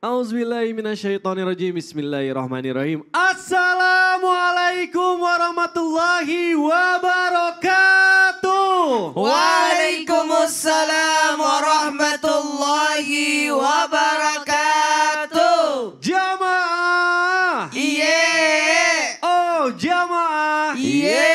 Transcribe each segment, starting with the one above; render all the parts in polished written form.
Auzubillahiminasyaitonirrajim. Bismillahirrahmanirrahim. Assalamualaikum warahmatullahi wabarakatuh. Waalaikumsalam warahmatullahi wabarakatuh. Jamaah. Iye. Oh jamaah. Iye.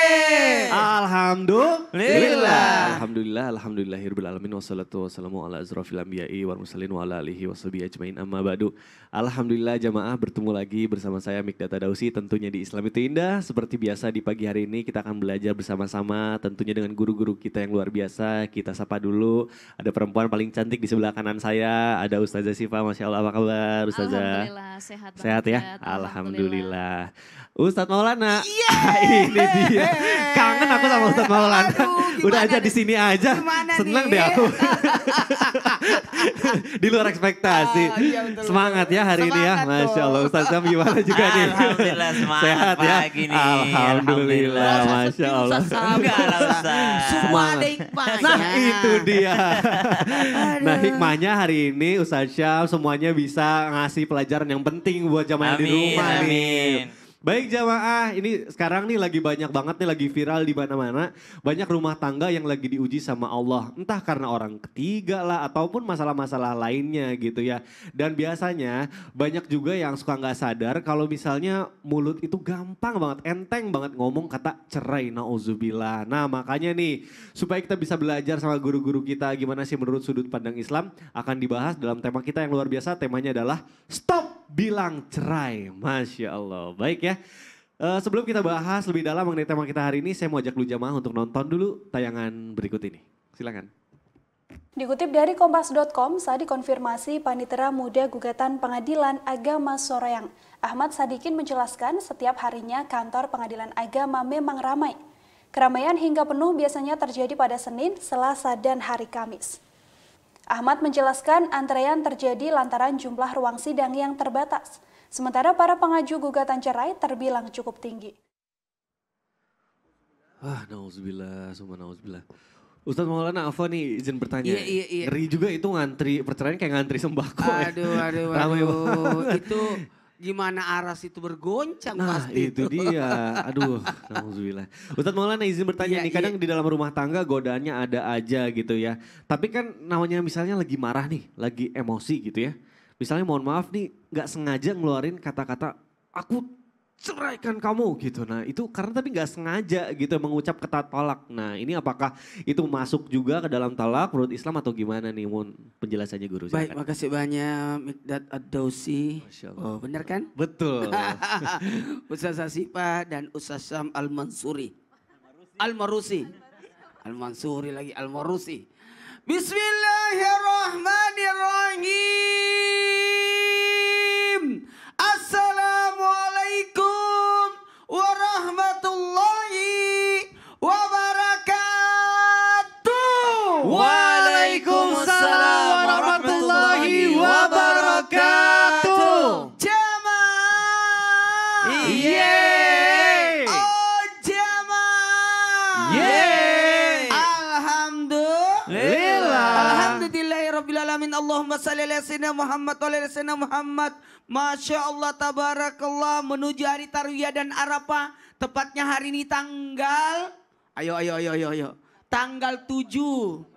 Alhamdulillahirabbil alamin wassalatu wassalamu ala asrofil anbiya'i wal mursalin wa ala alihi washabihi ajmain amma ba'du. Alhamdulillah jamaah bertemu lagi bersama saya Mikdata Dausi, tentunya di Islam itu Indah. Seperti biasa di pagi hari ini kita akan belajar bersama-sama tentunya dengan guru-guru kita yang luar biasa. Kita sapa dulu, ada perempuan paling cantik di sebelah kanan saya, ada Ustazah Sifa. Masya Allah, apa kabar Ustazah? Alhamdulillah sehat banget. Sehat ya? Alhamdulillah. Ustadz Maulana. Yeah. Ini dia. Kangen aku sama Ustadz Maulana. Aduh, Udah aja di sini aja. Seneng deh aku. Di luar ekspektasi. Iya, betul, Semangat ya hari ini ya. Semangat Masya Allah. Ustadz Sam gimana juga nih? Alhamdulillah semangat Sehat ya? pagi nih. Alhamdulillah. Masya Allah. Enggak lah Ustaz. Semua ada hikmahnya. Nah itu dia. Nah hikmahnya hari ini Ustadz Syam semuanya bisa ngasih pelajaran yang penting buat jamaah di rumah nih. Baik jamaah, ini sekarang nih lagi banyak banget nih, lagi viral di mana-mana. Banyak rumah tangga yang lagi diuji sama Allah. Entah karena orang ketiga lah ataupun masalah-masalah lainnya gitu ya. Dan biasanya banyak juga yang suka nggak sadar kalau misalnya mulut itu gampang banget, enteng banget ngomong kata cerai, na'udzubillah. Nah makanya nih supaya kita bisa belajar sama guru-guru kita gimana sih menurut sudut pandang Islam akan dibahas dalam tema kita yang luar biasa. Temanya adalah stop bilang cerai. Masya Allah. Baik ya. Sebelum kita bahas lebih dalam mengenai tema kita hari ini, saya mau ajak lu jamaah untuk nonton dulu tayangan berikut ini. Silakan. Dikutip dari Kompas.com, saat dikonfirmasi Panitera Muda Gugatan Pengadilan Agama Soreang, Ahmad Sadikin menjelaskan setiap harinya kantor pengadilan agama memang ramai. Keramaian hingga penuh biasanya terjadi pada Senin, Selasa, dan hari Kamis. Ahmad menjelaskan antrean terjadi lantaran jumlah ruang sidang yang terbatas. Sementara para pengaju gugatan cerai terbilang cukup tinggi. Nauzubillah, summa nauzubillah. Ustadz Maulana Afwan nih izin bertanya. Iya. Ngeri juga itu ngantri, perceraian kayak ngantri sembako ya. Aduh. Itu gimana aras itu bergoncang pasti. Itu dia. Aduh, nauzubillah. Ustadz Maulana izin bertanya nih, kadang di dalam rumah tangga godaannya ada aja gitu ya. Tapi kan namanya misalnya lagi marah nih, lagi emosi gitu ya. Misalnya mohon maaf nih, gak sengaja ngeluarin kata-kata, aku ceraikan kamu gitu. Nah itu karena tapi gak sengaja gitu mengucap kata tolak. Nah ini apakah itu masuk juga ke dalam talak menurut Islam atau gimana nih? Mohon penjelasannya guru. Baik, makasih banyak Mikdad Ad-Dausi. Oh benar kan? Betul. Ustazah Sifa dan Ustaz Syam Al-Mansuri. Al-Marusi. Al-Mansuri lagi Al-Marusi. Bismillahirrahmanirrahim. Assalamualaikum warahmatullahi wabarakatuh. Waalaikumsalam warahmatullahi wabarakatuh. Jamaah. Yeay. Oh jamaah. Yeay. Alhamdulillah. Alhamdulillahirrabbilalamin. Allahumma salli ala sayyidina Muhammad wa ala sayyidina Muhammad. Masya Allah tabarakallah, menuju hari Tarwiyah dan Arafah. Tepatnya hari ini tanggal, ayo. Tanggal 7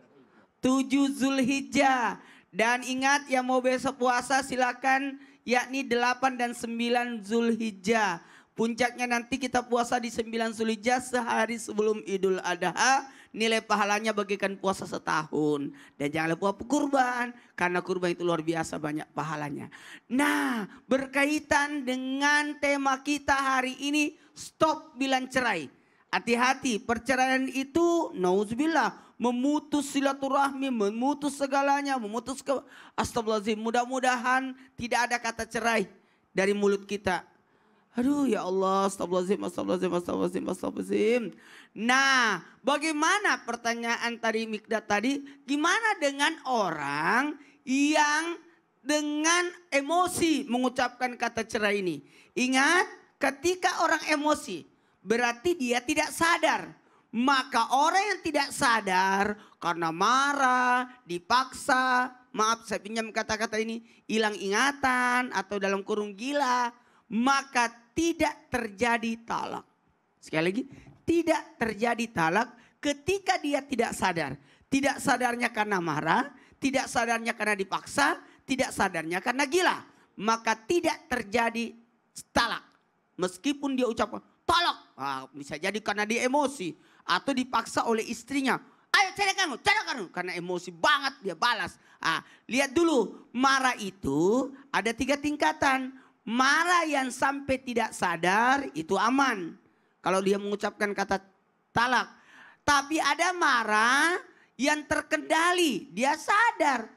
Zulhijjah. Dan ingat yang mau besok puasa silakan, yakni 8 dan 9 Zulhijjah. Puncaknya nanti kita puasa di 9 Zulhijjah sehari sebelum Idul Adha. Nilai pahalanya bagikan puasa setahun. Dan jangan lupa kurban. Karena kurban itu luar biasa banyak pahalanya. Nah berkaitan dengan tema kita hari ini. Stop bilang cerai. Hati-hati, perceraian itu nauzubillah. Memutus silaturahmi, memutus segalanya. Astagfirullahaladzim, mudah-mudahan tidak ada kata cerai dari mulut kita. Aduh ya Allah, astagfirullahaladzim. Nah, bagaimana pertanyaan tadi Mikdad tadi? Gimana dengan orang yang dengan emosi mengucapkan kata cerai ini? Ingat, ketika orang emosi berarti dia tidak sadar. Maka orang yang tidak sadar karena marah, dipaksa, maaf saya pinjam kata-kata ini, hilang ingatan atau dalam kurung gila, maka tidak terjadi talak. Sekali lagi, tidak terjadi talak ketika dia tidak sadar. Tidak sadarnya karena marah, tidak sadarnya karena dipaksa, tidak sadarnya karena gila. Maka tidak terjadi talak. Meskipun dia ucapkan talak, bisa jadi karena dia emosi atau dipaksa oleh istrinya. Ayo cerai kamu, karena emosi banget dia balas. Lihat dulu, marah itu ada 3 tingkatan. Marah yang sampai tidak sadar itu aman. Kalau dia mengucapkan kata talak. Tapi ada marah yang terkendali, dia sadar.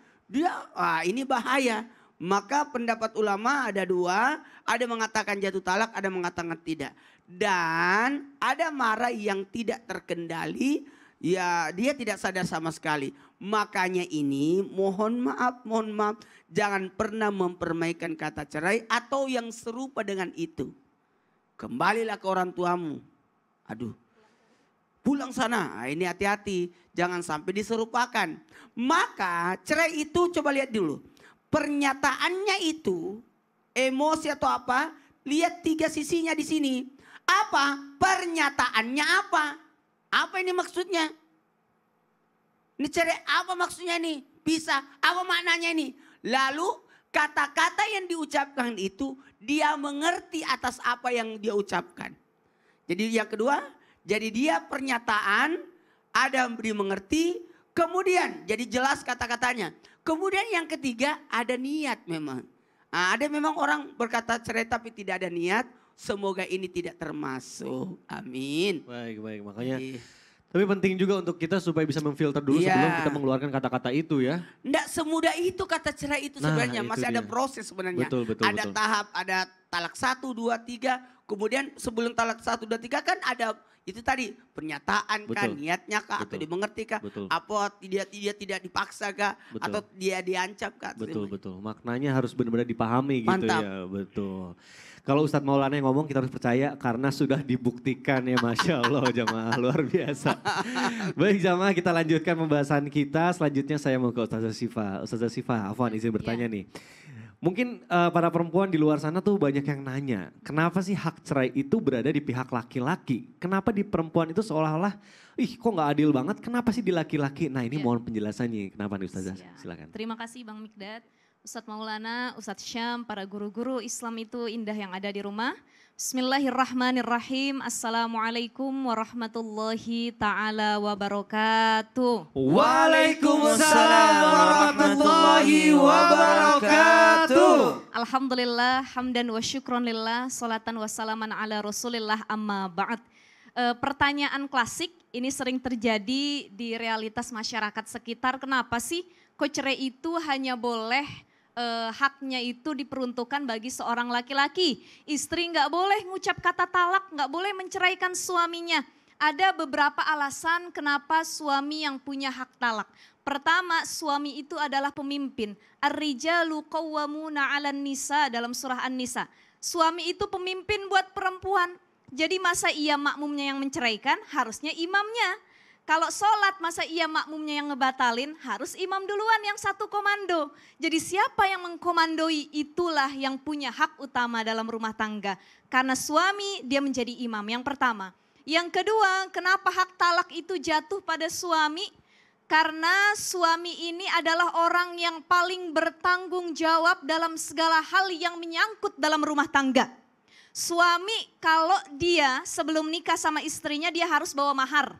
Ini bahaya. Maka pendapat ulama ada 2, ada mengatakan jatuh talak, ada mengatakan tidak. Dan ada marah yang tidak terkendali, ya dia tidak sadar sama sekali. Makanya ini mohon maaf, jangan pernah mempermainkan kata cerai atau yang serupa dengan itu. Kembalilah ke orang tuamu. Pulang sana, ini hati-hati, jangan sampai diserupakan. Maka cerai itu coba lihat dulu. Pernyataannya itu emosi atau apa? Lihat 3 sisinya di sini. Apa? Pernyataannya apa? Apa ini maksudnya? Ini cerai apa maksudnya nih? Bisa, apa maknanya ini? Lalu kata-kata yang diucapkan itu dia mengerti atas apa yang dia ucapkan. Jadi yang kedua, jadi dia pernyataan ada beri mengerti, kemudian jadi jelas kata-katanya. Kemudian yang ketiga ada niat memang. Ada memang orang berkata cerai tapi tidak ada niat. Semoga ini tidak termasuk. Amin. Baik. Makanya tapi penting juga untuk kita supaya bisa memfilter dulu sebelum kita mengeluarkan kata-kata itu ya. Enggak semudah itu kata cerai itu sebenarnya. Masih ada proses sebenarnya. Betul. Tahap, ada talak 1, 2, 3. Kemudian sebelum talak 1, 2, 3 kan ada itu tadi pernyataan kan, niatnya kah atau dimengerti kah, apa dia tidak dipaksa kah, atau dia diancam kah. Betul. Maknanya harus benar-benar dipahami gitu ya. Betul. Kalau Ustadz Maulana yang ngomong kita harus percaya karena sudah dibuktikan ya, Masya Allah jamaah luar biasa. Baik jamaah, kita lanjutkan pembahasan kita. Selanjutnya saya mau ke Ustazah Syifa. Ustazah Syifa, Afwan izin bertanya nih. Mungkin para perempuan di luar sana tuh banyak yang nanya, kenapa sih hak cerai itu berada di pihak laki-laki? Kenapa di perempuan itu seolah-olah, kok gak adil banget, kenapa sih di laki-laki? Nah ini mohon penjelasannya, kenapa nih Ustazah? Silakan. Terima kasih Bang Mikdad, Ustadz Maulana, Ustadz Syam, para guru-guru Islam itu indah yang ada di rumah. Bismillahirrahmanirrahim. Assalamualaikum warahmatullahi ta'ala wabarakatuh. Waalaikumsalam warahmatullahi wabarakatuh. Alhamdulillah, hamdan wa syukron lillah, salatan wa salaman ala rasulillah amma ba'd. Pertanyaan klasik ini sering terjadi di realitas masyarakat sekitar. Kenapa sih kok cerai itu hanya boleh haknya itu diperuntukkan bagi seorang laki-laki. Istri nggak boleh ngucap kata talak, nggak boleh menceraikan suaminya. Ada beberapa alasan kenapa suami yang punya hak talak. Pertama, suami itu adalah pemimpin. Ar-rijalu qawwamuna 'alan nisa dalam surah An-Nisa. Suami itu pemimpin buat perempuan. Jadi masa ia makmumnya yang menceraikan, harusnya imamnya. Kalau sholat masa ia makmumnya yang ngebatalin, harus imam duluan yang satu komando. Jadi siapa yang mengkomandoi itulah yang punya hak utama dalam rumah tangga. Karena suami dia menjadi imam yang pertama. Yang kedua, kenapa hak talak itu jatuh pada suami? Karena suami ini adalah orang yang paling bertanggung jawab dalam segala hal yang menyangkut dalam rumah tangga. Suami kalau dia sebelum nikah sama istrinya dia harus bawa mahar.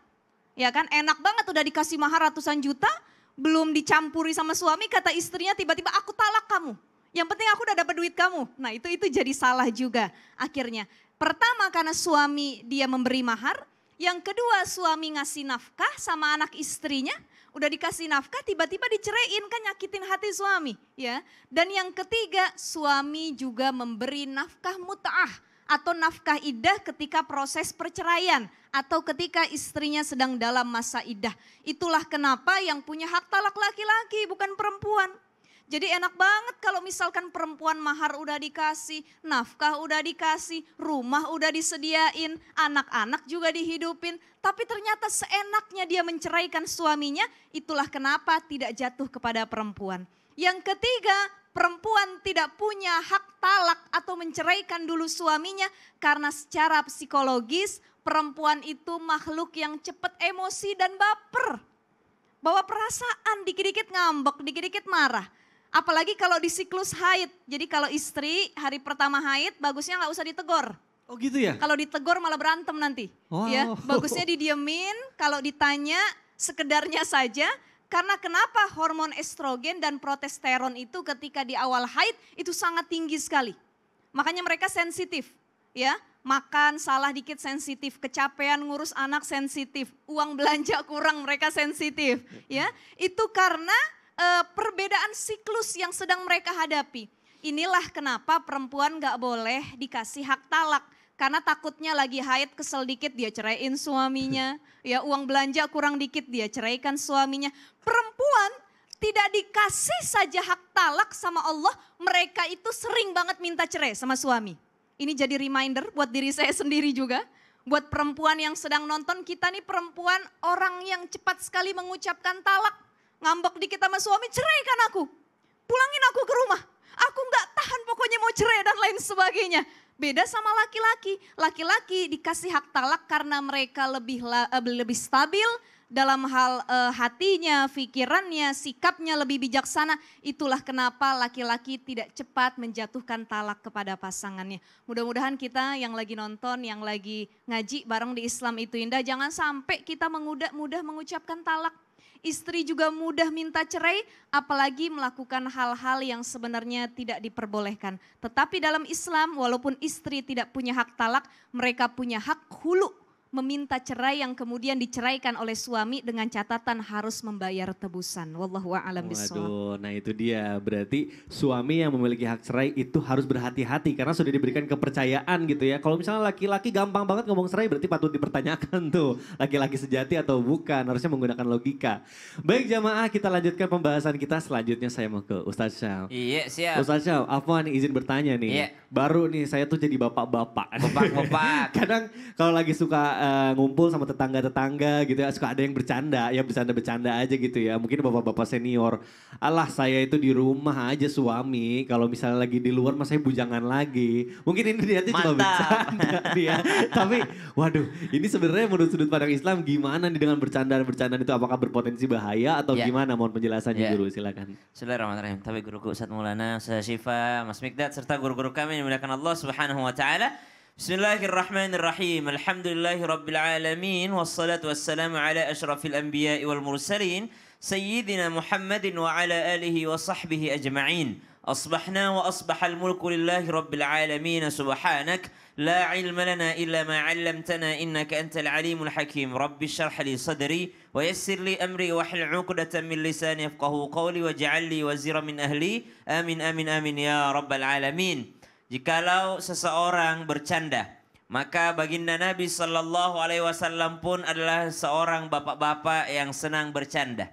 Ya kan, enak banget udah dikasih mahar ratusan juta, belum dicampuri sama suami, kata istrinya tiba-tiba aku talak kamu. Yang penting aku udah dapat duit kamu. Nah itu jadi salah juga akhirnya. Pertama karena suami dia memberi mahar, yang kedua suami ngasih nafkah sama anak istrinya, udah dikasih nafkah tiba-tiba diceraiin kan nyakitin hati suami. Ya. Dan yang ketiga suami juga memberi nafkah mut'ah atau nafkah iddah ketika proses perceraian atau ketika istrinya sedang dalam masa iddah. Itulah kenapa yang punya hak talak laki-laki bukan perempuan. Jadi enak banget kalau misalkan perempuan mahar udah dikasih, nafkah udah dikasih, rumah udah disediain, anak-anak juga dihidupin. Tapi ternyata seenaknya dia menceraikan suaminya, itulah kenapa tidak jatuh kepada perempuan. Yang ketiga, perempuan tidak punya hak talak atau menceraikan dulu suaminya karena secara psikologis perempuan itu makhluk yang cepat emosi dan baper. Bawa perasaan, dikit-dikit ngambek, dikit-dikit marah. Apalagi kalau di siklus haid. Jadi kalau istri hari pertama haid bagusnya nggak usah ditegur. Oh gitu ya? Kalau ditegur malah berantem nanti. Wow. Ya, bagusnya didiemin, kalau ditanya sekedarnya saja. Karena kenapa hormon estrogen dan progesteron itu ketika di awal haid itu sangat tinggi sekali. Makanya mereka sensitif, ya. Makan salah dikit sensitif, kecapean ngurus anak sensitif, uang belanja kurang mereka sensitif, ya. Itu karena perbedaan siklus yang sedang mereka hadapi. Inilah kenapa perempuan gak boleh dikasih hak talak. Karena takutnya lagi haid kesel dikit dia ceraiin suaminya. Ya uang belanja kurang dikit dia ceraikan suaminya. Perempuan tidak dikasih saja hak talak sama Allah. Mereka itu sering banget minta cerai sama suami. Ini jadi reminder buat diri saya sendiri juga. Buat perempuan yang sedang nonton, kita nih perempuan orang yang cepat sekali mengucapkan talak. Ngambek dikit sama suami, ceraikan aku. Pulangin aku ke rumah. Aku gak tahan pokoknya mau cerai dan lain sebagainya. Beda sama laki-laki. Laki-laki dikasih hak talak karena mereka lebih stabil dalam hal hatinya, pikirannya, sikapnya lebih bijaksana. Itulah kenapa laki-laki tidak cepat menjatuhkan talak kepada pasangannya. Mudah-mudahan kita yang lagi nonton, yang lagi ngaji bareng di Islam itu Indah, jangan sampai kita mudah mengucapkan talak. Istri juga mudah minta cerai, apalagi melakukan hal-hal yang sebenarnya tidak diperbolehkan. Tetapi dalam Islam, walaupun istri tidak punya hak talak, mereka punya hak hulu, meminta cerai yang kemudian diceraikan oleh suami dengan catatan harus membayar tebusan. Wallahu a'lam bishawab. Waduh, nah itu dia. Berarti suami yang memiliki hak cerai itu harus berhati-hati karena sudah diberikan kepercayaan gitu ya. Kalau misalnya laki-laki gampang banget ngomong cerai berarti patut dipertanyakan tuh. Laki-laki sejati atau bukan, harusnya menggunakan logika. Baik jamaah, kita lanjutkan pembahasan kita. Selanjutnya saya mau ke Ustadz Syam. Iya siap. Ustadz Syam, Afwan izin bertanya nih. Iya. Baru nih saya tuh jadi bapak-bapak. Bapak-bapak. Kadang kalau lagi suka ngumpul sama tetangga-tetangga gitu ya, suka ada yang bercanda, ya bercanda-bercanda aja gitu ya. Mungkin bapak-bapak senior, alah saya itu di rumah aja suami, kalau misalnya lagi di luar mas saya bujangan lagi. Mungkin ini dia tuh cuma bercanda dia. Tapi waduh, ini sebenarnya menurut sudut pandang Islam gimana nih dengan bercandaan-bercandaan itu, apakah berpotensi bahaya atau gimana? Mohon penjelasannya dulu, silakan. Bismillahirrahmanirrahim. Tapi guruku Ustadz Maulana, Ustadz Syifa, Mas Mikdad, serta guru-guru kami yang dimuliakan Allah Subhanahu wa taala. Bismillahirrahmanirrahim. Alhamdulillahirabbil alamin wassalatu wassalamu ala asyrafil anbiya'i wal mursalin sayyidina Muhammadin wa ala alihi wa sahbihi ajma'in. Asbahna wa asbahal mulku lillahi rabbil alamin. Subhanak la ilma lana illa ma 'allamtana innaka antal alimul hakim. Rabbi shrah li sadri wa yassir li amri wa hlul 'uqdatam min lisani yafqahu qawli waj'al li wazira min ahli. Amin amin amin ya rabbal alamin. Jikalau seseorang bercanda, maka baginda Nabi Sallallahu Alaihi Wasallam pun adalah seorang bapak-bapak yang senang bercanda.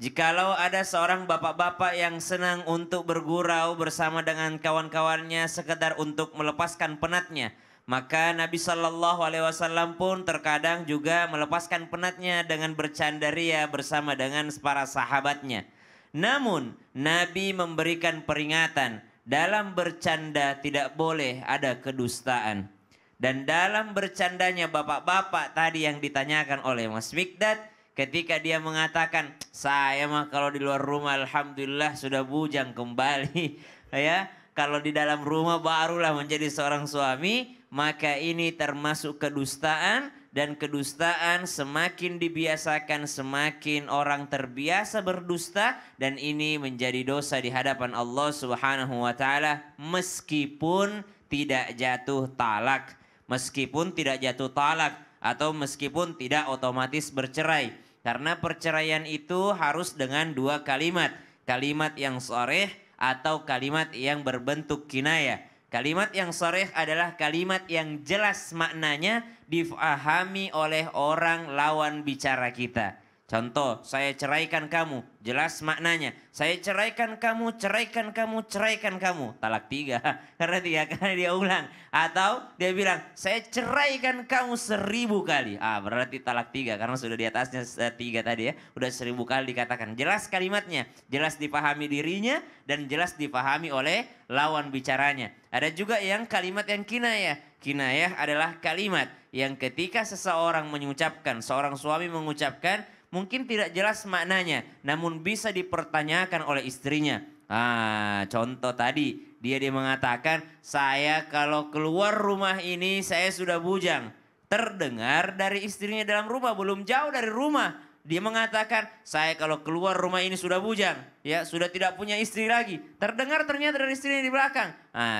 Jikalau ada seorang bapak-bapak yang senang untuk bergurau bersama dengan kawan-kawannya sekedar untuk melepaskan penatnya, maka Nabi Sallallahu Alaihi Wasallam pun terkadang juga melepaskan penatnya dengan bercanda ria bersama dengan para sahabatnya. Namun Nabi memberikan peringatan. Dalam bercanda tidak boleh ada kedustaan. Dan dalam bercandanya bapak-bapak tadi yang ditanyakan oleh Mas Mikdad, ketika dia mengatakan, saya mah kalau di luar rumah alhamdulillah sudah bujang kembali. Ya, kalau di dalam rumah barulah menjadi seorang suami, maka ini termasuk kedustaan. Dan kedustaan semakin dibiasakan, semakin orang terbiasa berdusta. Dan ini menjadi dosa di hadapan Allah Subhanahu wa ta'ala. Meskipun tidak jatuh talak. Meskipun tidak jatuh talak. Atau meskipun tidak otomatis bercerai. Karena perceraian itu harus dengan dua kalimat. Kalimat yang sharih atau kalimat yang berbentuk kinayah. Kalimat yang sharih adalah kalimat yang jelas maknanya difahami oleh orang lawan bicara kita. Contoh, saya ceraikan kamu, jelas maknanya. Saya ceraikan kamu, ceraikan kamu, ceraikan kamu. Talak 3, karena 3 kali dia ulang. Atau dia bilang, saya ceraikan kamu 1000 kali. Berarti talak 3, karena sudah di atasnya 3 tadi ya. Udah 1000 kali dikatakan. Jelas kalimatnya, jelas dipahami dirinya, dan jelas dipahami oleh lawan bicaranya. Ada juga yang kalimat yang kinayah. Kinayah adalah kalimat yang ketika seseorang mengucapkan, seorang suami mengucapkan, mungkin tidak jelas maknanya, namun bisa dipertanyakan oleh istrinya. Contoh tadi, dia mengatakan, saya kalau keluar rumah ini saya sudah bujang. Terdengar dari istrinya dalam rumah, belum jauh dari rumah. Dia mengatakan, saya kalau keluar rumah ini sudah bujang. Ya, sudah tidak punya istri lagi. Terdengar ternyata dari istrinya di belakang.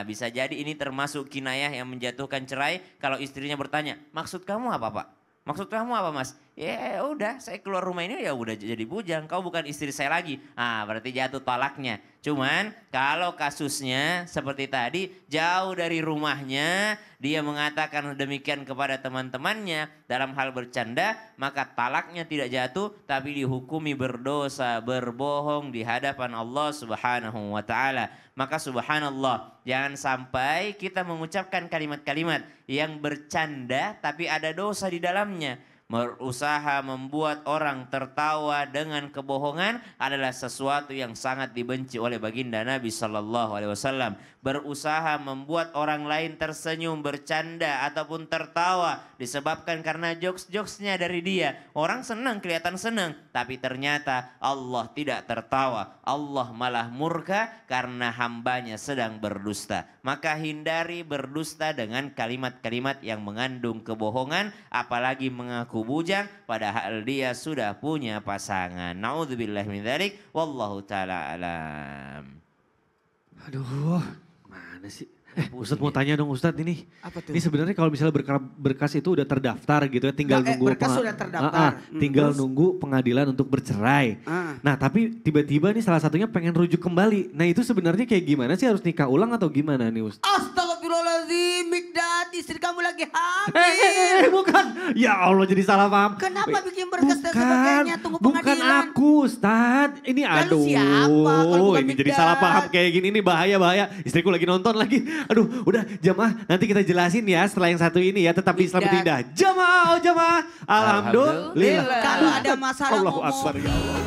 Bisa jadi ini termasuk kinayah yang menjatuhkan cerai. Kalau istrinya bertanya, maksud kamu apa Pak? Maksud kamu apa Mas? Ya udah, saya keluar rumah ini ya udah jadi bujang. Kau bukan istri saya lagi. Berarti jatuh talaknya. Cuman kalau kasusnya seperti tadi, jauh dari rumahnya, dia mengatakan demikian kepada teman-temannya dalam hal bercanda, maka talaknya tidak jatuh, tapi dihukumi berdosa, berbohong di hadapan Allah Subhanahu wa taala. Maka subhanallah, jangan sampai kita mengucapkan kalimat-kalimat yang bercanda tapi ada dosa di dalamnya. Berusaha membuat orang tertawa dengan kebohongan adalah sesuatu yang sangat dibenci oleh baginda Nabi Sallallahu Alaihi Wasallam. Berusaha membuat orang lain tersenyum, bercanda ataupun tertawa disebabkan karena jokes-jokesnya dari dia. Orang senang, kelihatan senang, tapi ternyata Allah tidak tertawa. Allah malah murka karena hambanya sedang berdusta. Maka hindari berdusta dengan kalimat-kalimat yang mengandung kebohongan, apalagi mengaku bujang padahal dia sudah punya pasangan. Nauzubillahi min dzalik, wallahu taala alam. Aduh, mana sih? Ustadz mau tanya dong Ustadz ini. Apa tuh? Ini sebenarnya kalau misalnya berkas itu udah terdaftar gitu ya, tinggal nunggu berkas sudah terdaftar. tinggal Terus? nunggu pengadilan untuk bercerai. Nah, tapi tiba-tiba nih salah satunya pengen rujuk kembali. Nah, itu sebenarnya kayak gimana sih, harus nikah ulang atau gimana nih Ustadz? Astagfirullahaladzim, Mikdad, istri kamu lagi hamil. Bukan. Ya Allah, jadi salah paham. Kenapa bikin berkas dan sebagainya? Tunggu Bukan pengadilan. aku Ustadz. Ini Lalu siapa kalau bukan ini jadi Mikdad? salah paham kayak gini, ini bahaya. Istriku lagi nonton lagi. Aduh, udah jamaah, nanti kita jelasin ya setelah yang satu ini ya, tetap di Selamat Indah. Jamaah, Alhamdulillah. Kalau ada masalah Allahu ngomong. Akbar ya Allah.